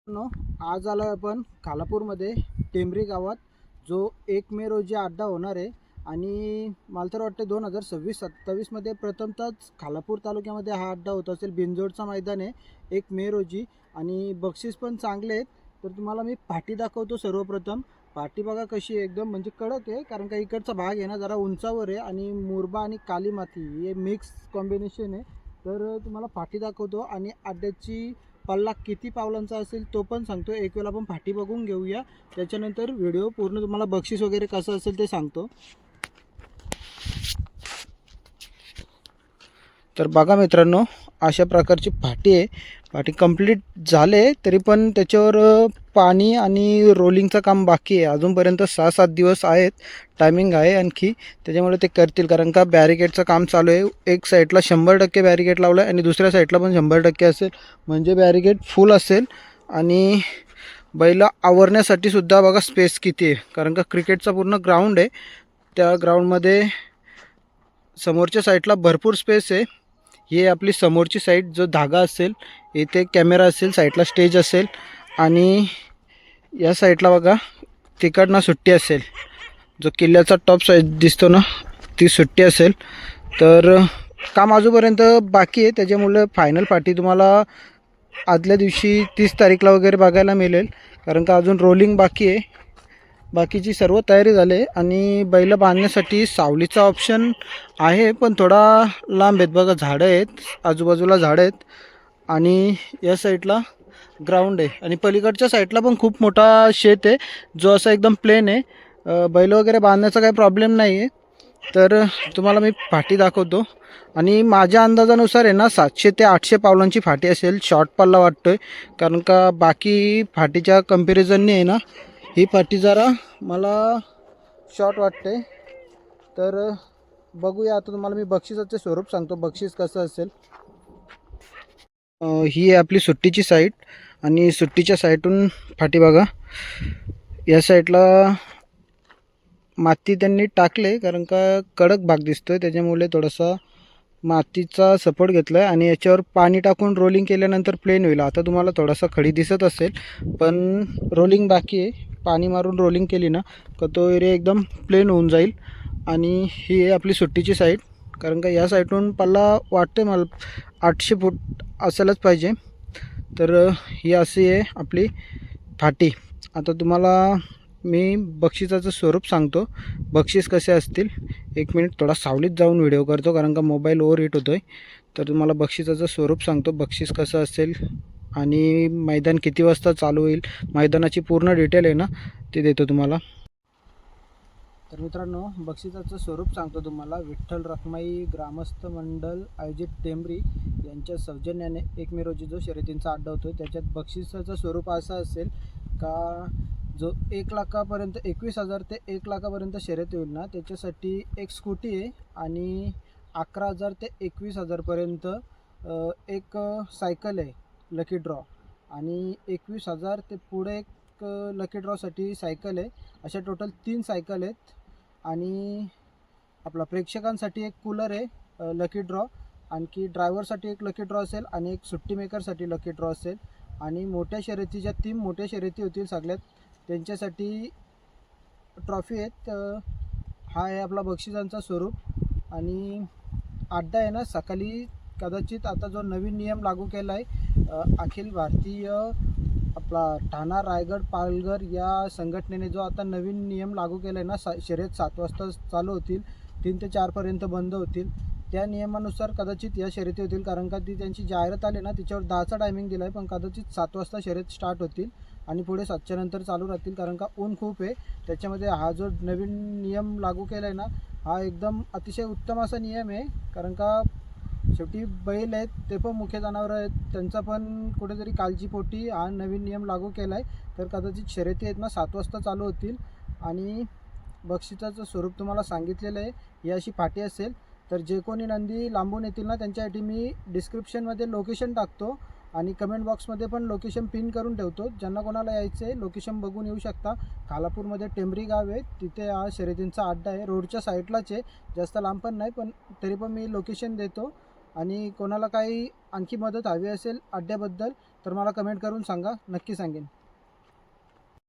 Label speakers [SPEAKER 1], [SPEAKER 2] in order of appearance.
[SPEAKER 1] No आज आलो आपण खालापूरमध्ये टेंबरी गावात जो 1 मे रोजी अड्डा होणार आहे आणि मला तर वाटते 2026-27मध्ये प्रथमतःच खालापूर तालुक्यामध्ये हा अड्डा होत असेल. बिनजोडचा मैदान आहे 1 मे रोजी आणि बक्षीस पण चांगले आहेत. तर तुम्हाला मी पाटी दाखवतो. सर्वप्रथम पाटी बघा कशी आहे, एकदम म्हणजे कडक आहे, कारण का इकडचा भाग आहे ना जरा उंचावर आहे आणि मुरबा आणि काली माती हे मिक्स कॉम्बिनेशन आहे. तर तुम्हाला पाटी दाखवतो आणि अड्ड्याची पल्ला किती पावलांचा असेल तो पण सांगतो. एक वेळा आपण फाटी बघून घेऊया, त्याच्यानंतर व्हिडिओ पूर्ण तुम्हाला बक्षीस वगैरे कसं असेल ते सांगतो. तर बघा मित्रांनो, अशा प्रकारची फाटी आहे. फाटी कंप्लीट झाले तरी पण त्याच्यावर पाणी आणि रोलिंगचं काम बाकी आहे. अजूनपर्यंत 6-7 दिवस आहेत, टायमिंग आहे आणखी, त्याच्यामुळे ते करतील. कारण का बॅरिकेडचं काम चालू आहे. एक साईडला 100% बॅरिकेड लावलं आहे आणि दुसऱ्या साईडला पण 100% असेल, म्हणजे बॅरिकेड फुल असेल. आणि बैला आवरण्यासाठी सुद्धा बघा स्पेस किती आहे, कारण का क्रिकेटचा पूर्ण ग्राउंड आहे. त्या ग्राउंडमध्ये समोरच्या साईडला भरपूर स्पेस आहे. ही आपली समोरची साईड, जो धागा असेल इथे कॅमेरा असेल, साईडला स्टेज असेल आणि या साईडला बघा तिकडनं सुट्टी असेल. जो किल्ल्याचा टॉप साईड दिसतो ना, ती सुट्टी असेल. तर काम अजूनपर्यंत बाकी आहे, त्याच्यामुळे फायनल पार्टी तुम्हाला आदल्या दिवशी 30 तारीखला वगैरे बघायला मिळेल. कारण का अजून रोलिंग बाकी आहे, बाकीची सर्व तयारी झाली आहे. आणि बैल बांधण्यासाठी सावलीचा ऑप्शन आहे, पण थोडा लांब आहेत. बघा झाडं आहेत, आजूबाजूला झाडं आहेत आणि या साईडला ग्राउंड आहे आणि पलीकडच्या साईडला पण खूप मोठा शेत आहे, जो असा एकदम प्लेन आहे. बैल वगैरे बांधण्याचा काही प्रॉब्लेम नाही आहे. तर तुम्हाला मी फाटी दाखवतो आणि माझ्या अंदाजानुसार आहे ना 700 ते 800 पावलांची फाटी असेल. शॉर्ट पल्ला वाटतोय, कारण का बाकी फाटीच्या कंपॅरिझनने आहे ना ही फाटी जरा मला शॉर्ट वाटते. तर बघूया. आता तुम्हाला मी बक्षिसाचे स्वरूप सांगतो, बक्षीस कसं असेल. ही आहे आपली सुट्टीची साईड आणि सुट्टीच्या साईडून फाटी बघा. या साईडला माती त्यांनी टाकले, कारण का कडक भाग दिसतोय, त्याच्यामुळे थोडासा मातीचा सपोर्ट घेतला आहे आणि याच्यावर पाणी टाकून रोलिंग केल्यानंतर प्लेन होईल. आता तुम्हाला थोडासा खडी दिसत असेल, पण रोलिंग बाकी आहे. पाणी मारून रोलिंग केली ना का तो एरिया एकदम प्लेन होऊन जाईल. आणि ही आहे आपली सुट्टीची साईड, कारण का या साईडून पल्ला वाटते मला 800 फूट असायलाच पाहिजे. तर ही अशी आहे आपली फाटी. आता तुम्हाला मी बक्षिसाचं स्वरूप सांगतो, बक्षीस कसे असतील. एक मिनिट, थोडा सावलीत जाऊन व्हिडिओ करतो, कारण का मोबाईल ओव्हर हीट होतो आहे. तर तुम्हाला बक्षिसाचं स्वरूप सांगतो, बक्षीस कसं असेल आणि मैदान किती वाजता चालू होईल, मैदानाची पूर्ण डिटेल आहे ना ते देतो तुम्हाला. तर मित्रांनो, बक्षिसाचं स्वरूप सांगतो तुम्हाला. विठ्ठल रखमाई ग्रामस्थ मंडळ आयोजित टेंबरी यांच्या सौजन्याने 1 मे रोजी जो शर्यतींचा अड्डा होतो, त्याच्यात बक्षिसाचं स्वरूप असं असेल का जो 1 लाखापर्यंत 21,000 ते 1 लाखापर्यंत शर्यत होईल ना, त्याच्यासाठी एक स्कूटी आहे आणि 11,000 ते 21,000पर्यंत एक सायकल आहे लकी ड्रॉ आणि 21,000 ते पुढे एक लकी ड्रॉसाठी सायकल आहे. अशा टोटल 3 सायकल आहेत. आणि आपला प्रेक्षकांसाठी एक कूलर आहे लकी ड्रॉ, आणखी ड्रायव्हरसाठी एक लकी ड्रॉ असेल आणि एक सुट्टी मेकरसाठी लकी ड्रॉ असेल. आणि मोठ्या शर्यती, ज्या 3 मोठ्या शर्यती होतील सगळ्यात, त्यांच्यासाठी ट्रॉफी आहेत. हा आहे आपला बक्षिसांचा स्वरूप. आणि अड्डा आहे ना सकाळी, कदाचित आता जो नवीन नियम लागू केला आहे अखिल भारतीय आपला ठाणा रायगड पालघर या संघटनेने, जो आता नवीन नियम लागू केला आहे ना, शर्यत 7 वाजता चालू होतील, 3 ते 4पर्यंत बंद होतील. त्या नियमानुसार कदाचित या शर्यती होतील, कारण का ती त्यांची जाहिरात आली ना तिच्यावर 10चा टायमिंग दिला आहे, पण कदाचित 7 वाजता शर्यत स्टार्ट होतील आणि पुढे 7च्या नंतर चालू राहतील, कारण का ऊन खूप आहे. त्याच्यामध्ये हा जो नवीन नियम लागू केला आहे ना, हा एकदम अतिशय उत्तम असा नियम आहे. कारण का शेवटी बैल आहेत, ते पण मुख्य जनावर आहेत, त्यांचा पण कुठेतरी काळजीपोटी हा नवीन नियम लागू केला आहे. तर कदाचित शर्यती आहेत ना 7 वाजता चालू होतील. आणि बक्षिसाचं स्वरूप तुम्हाला सांगितलेलं आहे, ही अशी फाटी असेल. तर जे कोणी नंदी लांबून येतील ना, त्यांच्यासाठी मी डिस्क्रिप्शनमध्ये लोकेशन टाकतो आणि कमेंट बॉक्समध्ये पण लोकेशन पिन करून ठेवतो. ज्यांना कोणाला यायचं आहे लोकेशन बघून येऊ शकता. खालापूरमध्ये टेंबरी गाव आहे, तिथे हा शर्यतींचा अड्डा आहे. रोडच्या साईडलाच आहे, जास्त लांब पण नाही, पण तरी पण मी लोकेशन देतो. आणि कोणाला काही आणखी मदत हवी असेल अड्ड्याबद्दल तर मला कमेंट करून सांगा, नक्की सांगेन.